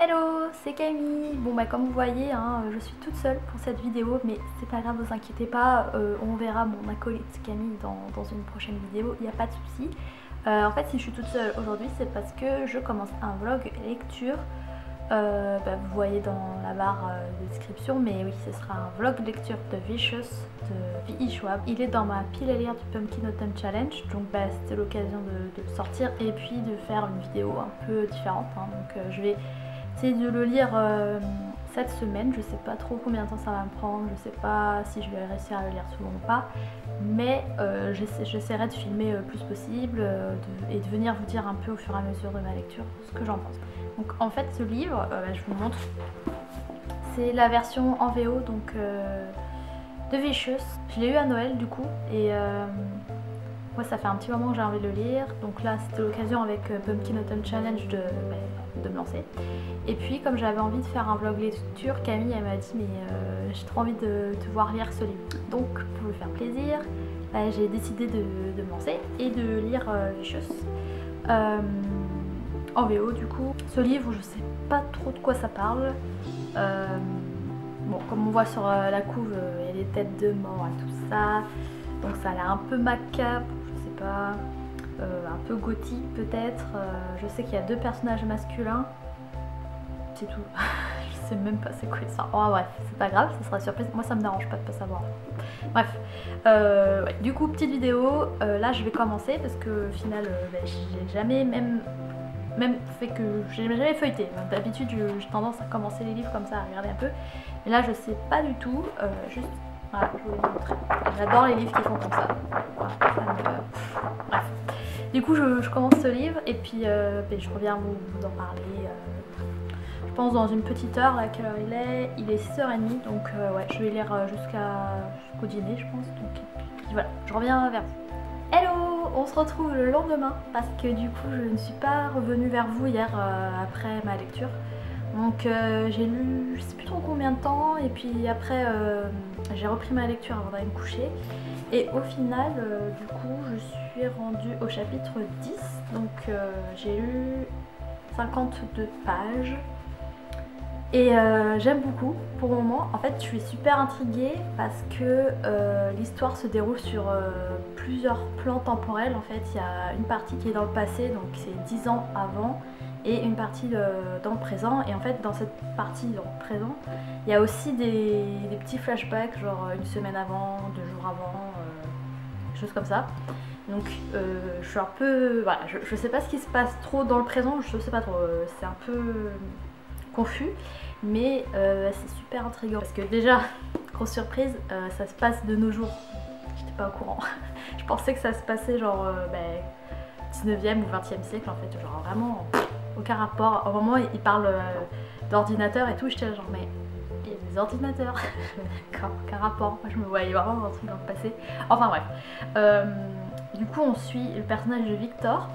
Hello, c'est Camille. Bon bah comme vous voyez, hein, je suis toute seule pour cette vidéo, mais c'est pas grave, vous inquiétez pas, on verra mon acolyte Camille dans une prochaine vidéo, il n'y a pas de souci. En fait, si je suis toute seule aujourd'hui, c'est parce que je commence un vlog lecture. Vous voyez dans la barre de description, mais oui, ce sera un vlog lecture de Vicious de V.E. Schwab. Il est dans ma pile à lire du Pumpkin Autumn Challenge, donc c'était l'occasion de le sortir et puis de faire une vidéo un peu différente. Donc je vais essayer de le lire cette semaine. Je sais pas trop combien de temps ça va me prendre, je sais pas si je vais réussir à le lire souvent ou pas, mais j'essaierai de filmer le plus possible et de venir vous dire un peu au fur et à mesure de ma lecture ce que j'en pense. Donc en fait ce livre, je vous montre, c'est la version en VO donc de Vicious. Je l'ai eu à Noël du coup et moi ça fait un petit moment que j'ai envie de le lire, donc là c'était l'occasion avec Pumpkin Autumn Challenge de me lancer. Et puis comme j'avais envie de faire un vlog lecture, Camille elle m'a dit mais j'ai trop envie de te voir lire ce livre. Donc pour lui faire plaisir, j'ai décidé de me lancer et de lire Vicious en VO du coup. Ce livre, je sais pas trop de quoi ça parle. Bon, comme on voit sur la couve, il y a des têtes de mort et tout ça. Donc ça a l'air un peu macabre, je sais pas, un peu gothique peut-être. Je sais qu'il y a deux personnages masculins. C'est tout. Je sais même pas c'est quoi ça. Oh bref, c'est pas grave, ça sera surprise. Moi ça me dérange pas de pas savoir. Bref, ouais. Du coup petite vidéo. Là je vais commencer parce que au final j'ai jamais même fait que j'ai jamais feuilleté. D'habitude j'ai tendance à commencer les livres comme ça, à regarder un peu. Mais là je sais pas du tout. Juste voilà, je vais vous montrer. J'adore les livres qui font comme ça. Voilà, bref. Du coup je commence ce livre et puis je reviens vous en parler. Je pense dans une petite heure, à quelle heure il est? Il est 6h30, donc ouais, je vais lire jusqu'au dîner, je pense. Donc puis voilà, je reviens vers vous. Hello! On se retrouve le lendemain parce que du coup je ne suis pas revenue vers vous hier après ma lecture. Donc j'ai lu je sais plus trop combien de temps et puis après j'ai repris ma lecture avant d'aller me coucher. Et au final du coup je suis rendue au chapitre 10, donc j'ai lu 52 pages. Et j'aime beaucoup pour le moment. En fait je suis super intriguée parce que l'histoire se déroule sur plusieurs plans temporels. En fait il y a une partie qui est dans le passé, donc c'est 10 ans avant, et une partie dans le présent. Et en fait dans cette partie dans le présent il y a aussi des petits flashbacks, genre une semaine avant, 2 jours avant, des choses comme ça. Donc je suis un peu... Voilà, je sais pas ce qui se passe trop dans le présent, je sais pas trop, c'est un peu confus, mais c'est super intriguant parce que déjà, grosse surprise, ça se passe de nos jours. J'étais pas au courant. Je pensais que ça se passait genre 19e ou 20e siècle en fait, genre vraiment aucun rapport. Au moment où il parle d'ordinateur et tout, j'étais là genre mais il y a des ordinateurs. D'accord, aucun rapport. Moi je me voyais vraiment dans un truc dans le passé. Enfin bref. Du coup on suit le personnage de Victor,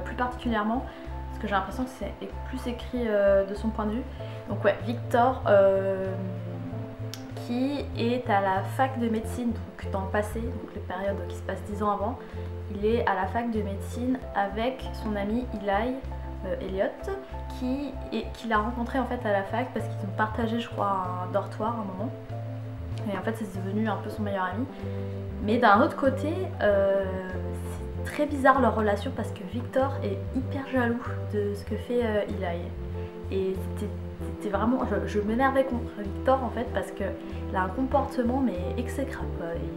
plus particulièrement parce que j'ai l'impression que c'est plus écrit de son point de vue. Donc ouais, Victor qui est à la fac de médecine, donc dans le passé, donc les périodes qui se passent 10 ans avant. Il est à la fac de médecine avec son ami Eli, Elliot, qu'il a rencontré en fait à la fac parce qu'ils ont partagé je crois un dortoir à un moment. Et en fait c'est devenu un peu son meilleur ami. Mais d'un autre côté, c'est très bizarre leur relation parce que Victor est hyper jaloux de ce que fait Eli. Et c'était vraiment... Je m'énervais contre Victor en fait parce qu'il a un comportement mais exécrable.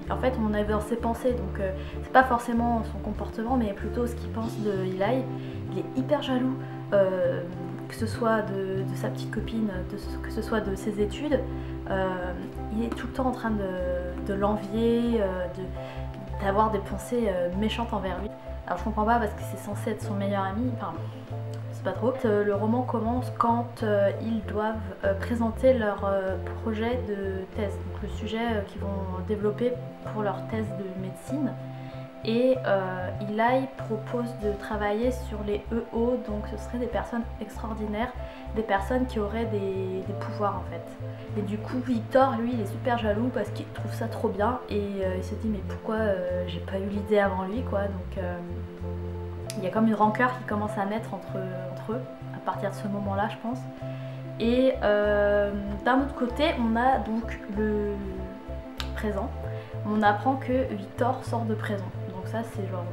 En fait on est dans ses pensées, donc c'est pas forcément son comportement mais plutôt ce qu'il pense de Eli. Il est hyper jaloux, que ce soit de sa petite copine, que ce soit de ses études. Il est tout le temps en train de l'envier, d'avoir des pensées méchantes envers lui. Alors je comprends pas parce que c'est censé être son meilleur ami, enfin c'est pas trop. Le roman commence quand ils doivent présenter leur projet de thèse, donc le sujet qu'ils vont développer pour leur thèse de médecine. Et Eli propose de travailler sur les EO, donc ce seraient des personnes extraordinaires, des personnes qui auraient des pouvoirs en fait. Et du coup Victor lui il est super jaloux parce qu'il trouve ça trop bien et il se dit mais pourquoi j'ai pas eu l'idée avant lui quoi. Donc il y a comme une rancœur qui commence à naître entre eux partir de ce moment-là, je pense. Et d'un autre côté, on a donc le présent. On apprend que Victor sort de prison. Donc ça, c'est genre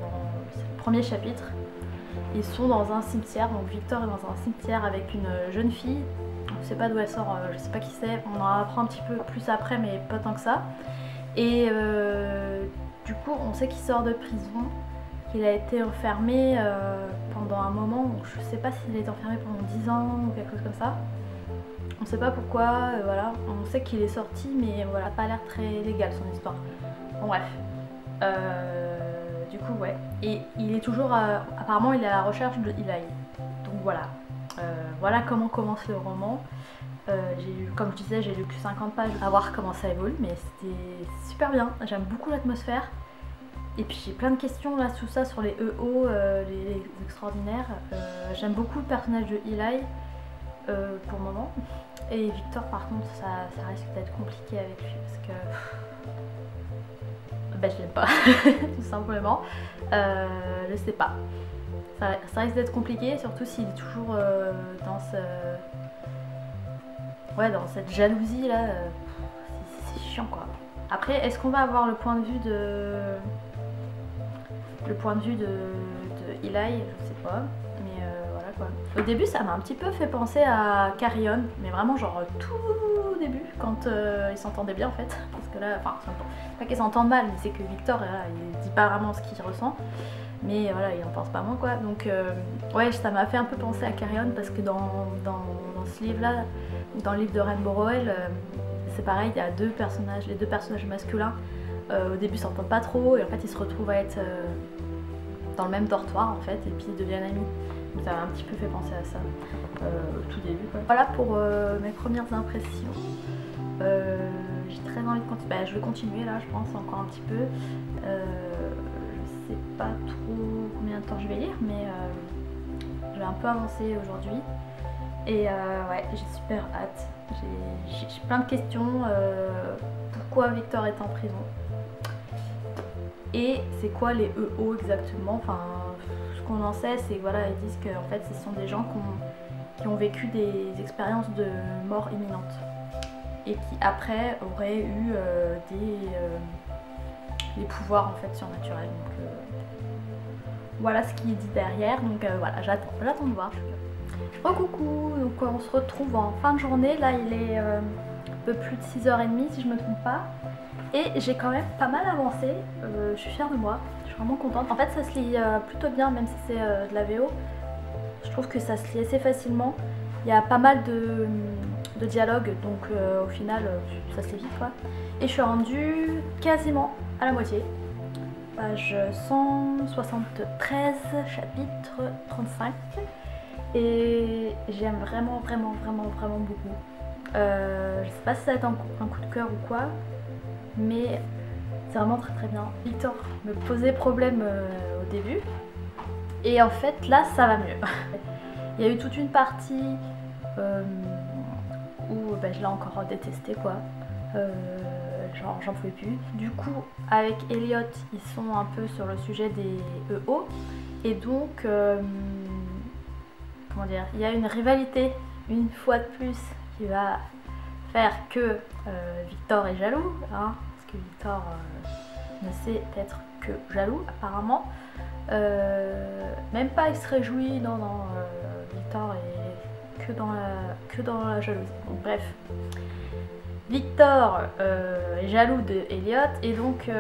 c'est le premier chapitre. Ils sont dans un cimetière, donc Victor est dans un cimetière avec une jeune fille. On ne sait pas d'où elle sort, je sais pas qui c'est. On en apprend un petit peu plus après, mais pas tant que ça. Et du coup, on sait qu'il sort de prison, qu'il a été enfermé pendant un moment. Je sais pas s'il a été enfermé pendant 10 ans ou quelque chose comme ça. On sait pas pourquoi, voilà. On sait qu'il est sorti, mais voilà, pas l'air très légal son histoire. Bon, bref. Du coup, ouais. Et il est toujours, apparemment, il est à la recherche de Eli. Donc voilà. Voilà comment commence le roman. Comme je disais, j'ai lu que 50 pages à voir comment ça évolue, mais c'était super bien. J'aime beaucoup l'atmosphère. Et puis j'ai plein de questions là, tout ça sur les EO, les extraordinaires. J'aime beaucoup le personnage de Eli pour le moment. Et Victor, par contre, ça risque d'être compliqué avec lui parce que ben, je l'aime pas, tout simplement. Je sais pas. Ça risque d'être compliqué, surtout s'il est toujours dans dans cette jalousie là. C'est chiant quoi. Après, est-ce qu'on va avoir le point de vue de Eli? Je sais pas. Mais voilà quoi. Au début, ça m'a un petit peu fait penser à Carry On, mais vraiment genre tout au début, quand ils s'entendaient bien en fait. Parce que là, enfin, pas qu'ils s'entendent mal, mais c'est que Victor, il dit pas vraiment ce qu'il ressent. Mais voilà, il en pense pas moins quoi. Donc ouais, ça m'a fait un peu penser à Carry On parce que dans ce livre-là, dans le livre de Rainbow Rowell, c'est pareil, il y a les deux personnages masculins. Au début, ils s'entendent pas trop et en fait, ils se retrouvent à être dans le même dortoir en fait, et puis ils deviennent amis. Donc ça m'a un petit peu fait penser à ça au tout début quoi. Voilà pour mes premières impressions. J'ai très envie de continuer. Bah, je vais continuer là, je pense, encore un petit peu. Je sais pas trop combien de temps je vais lire, mais je vais un peu avancer aujourd'hui. Et ouais, j'ai super hâte. J'ai plein de questions. Pourquoi Victor est en prison? Et c'est quoi les EO exactement? Enfin, ce qu'on en sait, c'est voilà, ils disent que en fait, ce sont des gens qui ont vécu des expériences de mort imminente et qui après auraient eu des pouvoirs en fait surnaturels. Donc voilà ce qui est dit derrière. Donc voilà, j'attends de voir. Oh coucou, donc on se retrouve en fin de journée. Là, il est un peu plus de 6h30 si je me trompe pas. Et j'ai quand même pas mal avancé, je suis fière de moi, je suis vraiment contente. En fait ça se lit plutôt bien même si c'est de la VO. Je trouve que ça se lit assez facilement. Il y a pas mal de dialogues donc au final ça se lit vite quoi. Et je suis rendue quasiment à la moitié. Page 173, chapitre 35. Et j'aime vraiment beaucoup. Je sais pas si ça va être un coup de cœur ou quoi. Mais c'est vraiment très bien. Victor me posait problème au début. Et en fait, là, ça va mieux. Il y a eu toute une partie où je l'ai encore détesté, quoi. Genre, j'en pouvais plus. Du coup, avec Elliot, ils sont un peu sur le sujet des EO. Et donc, comment dire, il y a une rivalité, une fois de plus, qui va faire que Victor est jaloux, hein, parce que Victor ne sait être que jaloux apparemment. Même pas il se réjouit, non, Victor est que dans la jalousie. Donc, bref, Victor est jaloux de Elliot et donc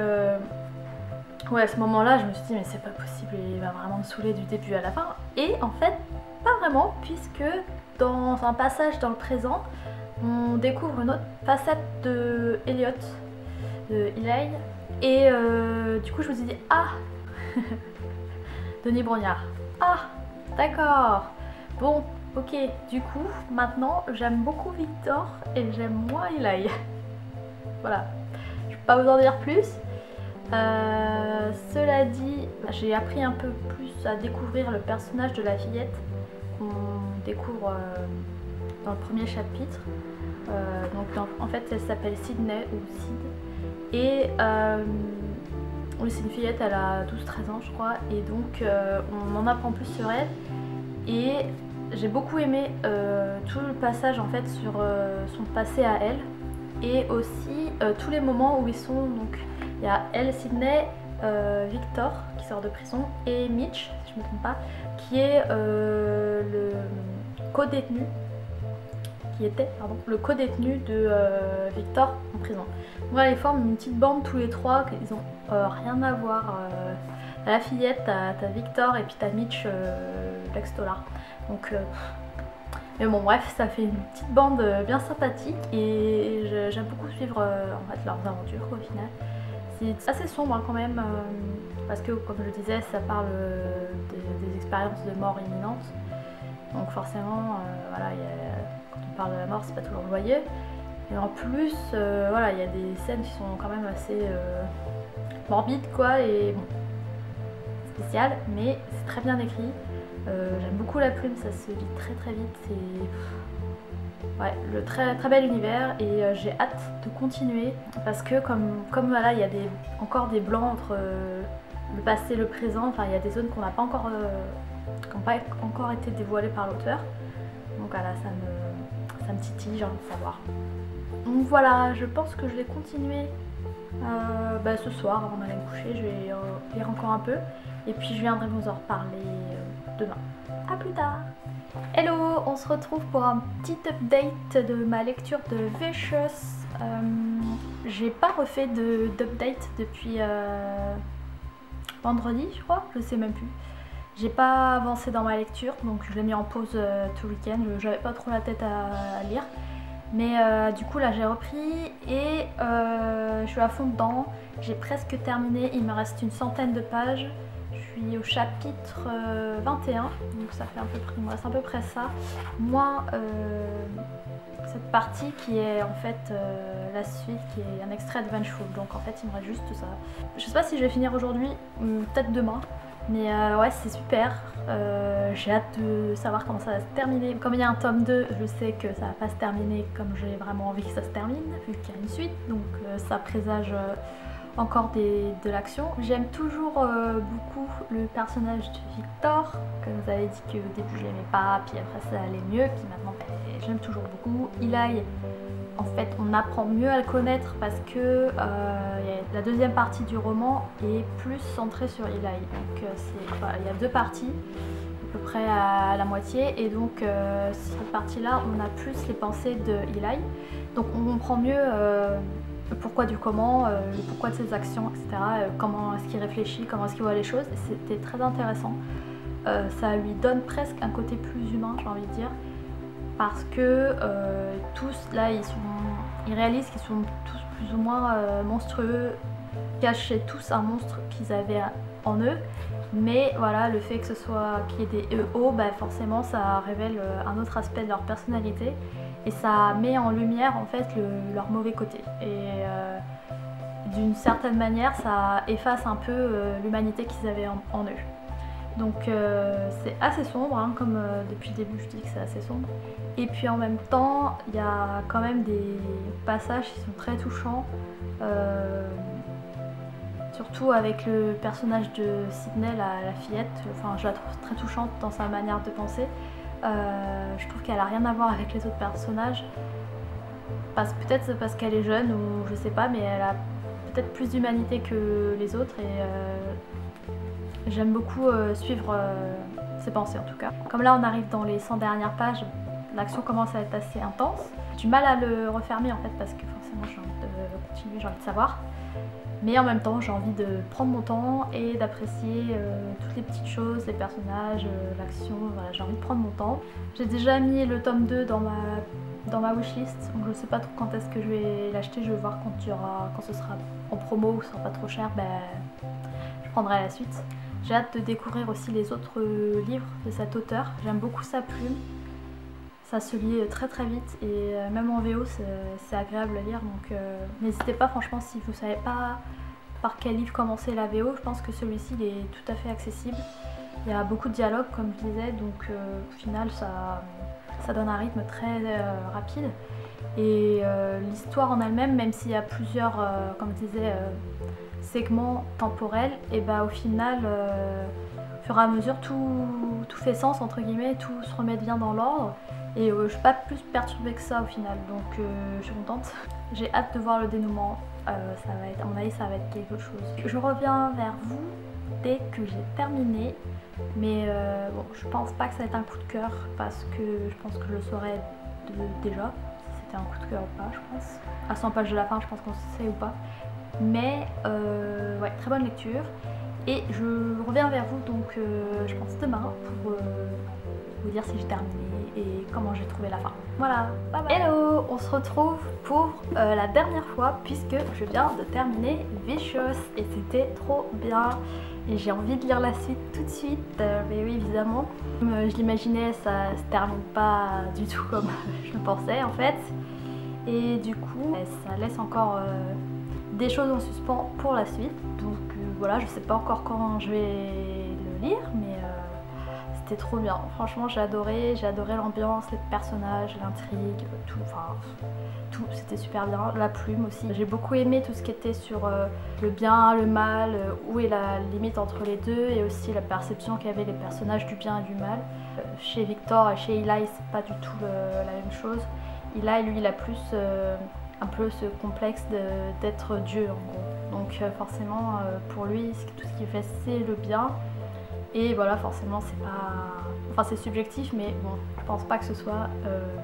ouais, à ce moment-là je me suis dit mais c'est pas possible, il va vraiment me saouler du début à la fin. Et en fait pas vraiment, puisque dans un passage dans le présent on découvre une autre facette de Elliot, de Eli, et du coup je me suis dit ah Denis Brognard, ah d'accord, bon ok, du coup maintenant j'aime beaucoup Victor et j'aime moins Eli. Voilà, je peux pas vous en dire plus. Cela dit, j'ai appris un peu plus à découvrir le personnage de la fillette qu'on découvre dans le premier chapitre. En fait elle s'appelle Sydney ou Sid, et oui, c'est une fillette, elle a 12-13 ans je crois, et donc on en apprend plus sur elle. Et j'ai beaucoup aimé tout le passage en fait sur son passé à elle et aussi tous les moments où ils sont, donc il y a elle, Sydney, Victor qui sort de prison et Mitch, si je ne me trompe pas, qui est le co-détenu, le co-détenu de Victor en prison. Voilà, ils forment une petite bande tous les trois, ils ont rien à voir. T'as la fillette, t'as Victor et puis t'as Mitch, l'ex-dollar. Donc, mais bon, bref, ça fait une petite bande bien sympathique et j'aime beaucoup suivre en fait, leurs aventures au final. C'est assez sombre hein, quand même, parce que comme je disais, ça parle des expériences de mort imminente. Donc forcément, voilà, quand on parle de la mort, c'est pas toujours joyeux. Et en plus, voilà, il y a des scènes qui sont quand même assez morbides, quoi, et bon, spéciales, mais c'est très bien écrit. J'aime beaucoup la plume, ça se lit très très vite. C'est ouais, le très bel univers et j'ai hâte de continuer parce que comme voilà, il y a encore des blancs entre le passé et le présent. Enfin, il y a des zones qu'on n'a pas encore qui n'ont pas encore été dévoilées par l'auteur. Donc voilà, ça me titille, j'ai envie de savoir. Donc voilà, je pense que je vais continuer ce soir avant d'aller me coucher. Je vais lire encore un peu et puis je viendrai vous en reparler demain. A plus tard. Hello, on se retrouve pour un petit update de ma lecture de Vicious. J'ai pas refait d'update depuis vendredi, je crois, je sais même plus. J'ai pas avancé dans ma lecture, donc je l'ai mis en pause tout le week-end. J'avais pas trop la tête à lire. Mais du coup là j'ai repris et je suis à fond dedans. J'ai presque terminé, il me reste une centaine de pages. Je suis au chapitre 21, donc ça fait il me reste à peu près ça. Moi, cette partie qui est en fait la suite, qui est un extrait de Vengeful, donc en fait il me reste juste ça. Je sais pas si je vais finir aujourd'hui, peut-être demain. Mais ouais, c'est super, j'ai hâte de savoir comment ça va se terminer. Comme il y a un tome 2, je sais que ça va pas se terminer comme j'ai vraiment envie que ça se termine, vu qu'il y a une suite, donc ça présage encore de l'action. J'aime toujours beaucoup le personnage de Victor, comme vous avez dit qu'au début je l'aimais pas, puis après ça allait mieux, puis maintenant j'aime toujours beaucoup. Eli, en fait on apprend mieux à le connaître parce que la deuxième partie du roman est plus centrée sur Eli. Donc il y a deux parties, à peu près à la moitié, et donc cette partie-là on a plus les pensées de Eli. Donc on comprend mieux le pourquoi du comment, le pourquoi de ses actions, etc. Comment est-ce qu'il réfléchit, comment est-ce qu'il voit les choses. C'était très intéressant. Ça lui donne presque un côté plus humain, j'ai envie de dire. Parce que tous, là, ils réalisent qu'ils sont tous plus ou moins monstrueux, cachaient tous un monstre qu'ils avaient en eux. Mais voilà, le fait que ce soit qu'il y ait des EO, bah forcément ça révèle un autre aspect de leur personnalité. Et ça met en lumière en fait leur mauvais côté. Et d'une certaine manière, ça efface un peu l'humanité qu'ils avaient en eux. Donc c'est assez sombre, hein, comme depuis le début je dis que c'est assez sombre. Et puis en même temps, il y a quand même des passages qui sont très touchants. Surtout avec le personnage de Sydney, la fillette. Enfin, je la trouve très touchante dans sa manière de penser. Je trouve qu'elle n'a rien à voir avec les autres personnages. Peut-être parce qu'elle est jeune ou je sais pas, mais elle a peut-être plus d'humanité que les autres et j'aime beaucoup suivre ses pensées en tout cas. Comme là on arrive dans les 100 dernières pages, l'action commence à être assez intense. J'ai du mal à le refermer en fait parce que forcément j'ai envie de continuer, j'ai envie de savoir. Mais en même temps j'ai envie de prendre mon temps et d'apprécier toutes les petites choses, les personnages, l'action, voilà, j'ai envie de prendre mon temps. J'ai déjà mis le tome 2 dans ma wishlist, donc je sais pas trop quand est-ce que je vais l'acheter, je vais voir quand ce sera en promo ou ce sera pas trop cher, je prendrai la suite. J'ai hâte de découvrir aussi les autres livres de cet auteur, j'aime beaucoup sa plume. Ça se lit très très vite et même en VO c'est agréable à lire, donc n'hésitez pas franchement si vous savez pas par quel livre commencer la VO, je pense que celui-ci il est tout à fait accessible. Il y a beaucoup de dialogues comme je disais, donc au final ça donne un rythme très rapide. Et l'histoire en elle-même, même s'il y a plusieurs, comme je disais, segments temporels, et au final fur et à mesure tout fait sens entre guillemets, tout se remet bien dans l'ordre. Et je suis pas plus perturbée que ça au final, donc je suis contente. J'ai hâte de voir le dénouement, ça va être, à mon avis ça va être quelque chose. Je reviens vers vous dès que j'ai terminé, mais bon, je pense pas que ça va être un coup de cœur parce que je pense que je le saurais déjà si c'était un coup de cœur ou pas, je pense. À 100 pages de la fin, je pense qu'on sait ou pas. Mais ouais, très bonne lecture. Et je reviens vers vous donc je pense demain pour vous dire si j'ai terminé et comment j'ai trouvé la fin. Voilà, bye bye. Hello, on se retrouve pour la dernière fois puisque je viens de terminer Vicious et c'était trop bien. Et j'ai envie de lire la suite tout de suite, mais oui évidemment. Comme je l'imaginais, ça se termine pas du tout comme je le pensais en fait. Et du coup, ça laisse encore des choses en suspens pour la suite. Donc voilà, je sais pas encore quand je vais le lire, mais c'était trop bien. Franchement, j'ai adoré l'ambiance, les personnages, l'intrigue, tout, enfin tout, c'était super bien. La plume aussi. J'ai beaucoup aimé tout ce qui était sur le bien, le mal, où est la limite entre les deux, et aussi la perception qu'avaient les personnages du bien et du mal. Chez Victor et chez Eli, c'est pas du tout la même chose. Eli, lui, il a plus un peu ce complexe d'être Dieu en gros. Donc forcément pour lui tout ce qu'il fait c'est le bien et voilà forcément c'est pas... Enfin c'est subjectif mais bon je pense pas que ce soit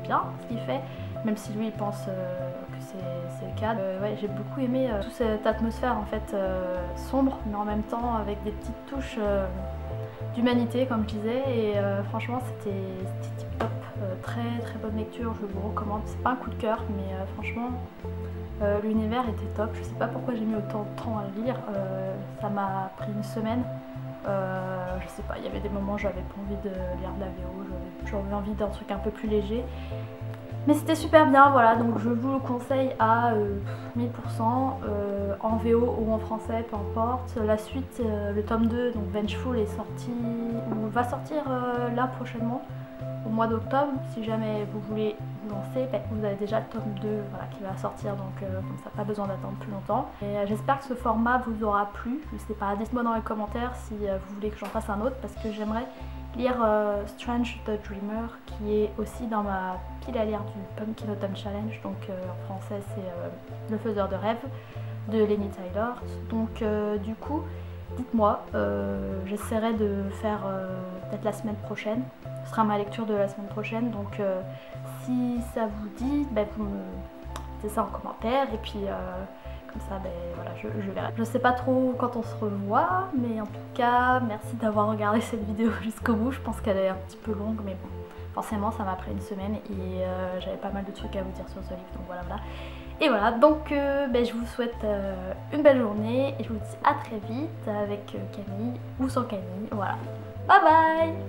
bien ce qu'il fait même si lui il pense que c'est le cas. Ouais, j'ai beaucoup aimé toute cette atmosphère en fait sombre mais en même temps avec des petites touches d'humanité comme je disais et franchement c'était tip top, très bonne lecture, je vous recommande. C'est pas un coup de cœur mais franchement l'univers était top. Je sais pas pourquoi j'ai mis autant de temps à le lire, ça m'a pris une semaine. Je sais pas, il y avait des moments où j'avais pas envie de lire de la VO, j'avais envie d'un truc un peu plus léger. Mais c'était super bien, voilà, donc je vous le conseille à 1000%, en VO ou en français, peu importe. La suite, le tome 2, donc Vengeful, est sorti, ou va sortir là prochainement, au mois d'octobre. Si jamais vous voulez vous lancer, ben, vous avez déjà le tome 2 voilà, qui va sortir, donc comme ça, pas besoin d'attendre plus longtemps. Et j'espère que ce format vous aura plu, je sais pas, dites-moi dans les commentaires si vous voulez que j'en fasse un autre, parce que j'aimerais lire Strange the Dreamer, qui est aussi dans ma pile à lire du Pumpkin Autumn Challenge, donc en français c'est Le Faiseur de Rêves de Lenny Tyler. Donc du coup, dites-moi, j'essaierai de faire peut-être la semaine prochaine, ce sera ma lecture de la semaine prochaine, donc si ça vous dit, ben, vous me dites ça en commentaire, et puis comme ça, ben, voilà, je verrai. Je sais pas trop quand on se revoit, mais en tout cas, merci d'avoir regardé cette vidéo jusqu'au bout. Je pense qu'elle est un petit peu longue, mais bon, forcément, ça m'a pris une semaine et j'avais pas mal de trucs à vous dire sur ce livre, donc voilà. Et voilà, donc ben, je vous souhaite une belle journée et je vous dis à très vite avec Camille ou sans Camille, voilà. Bye bye!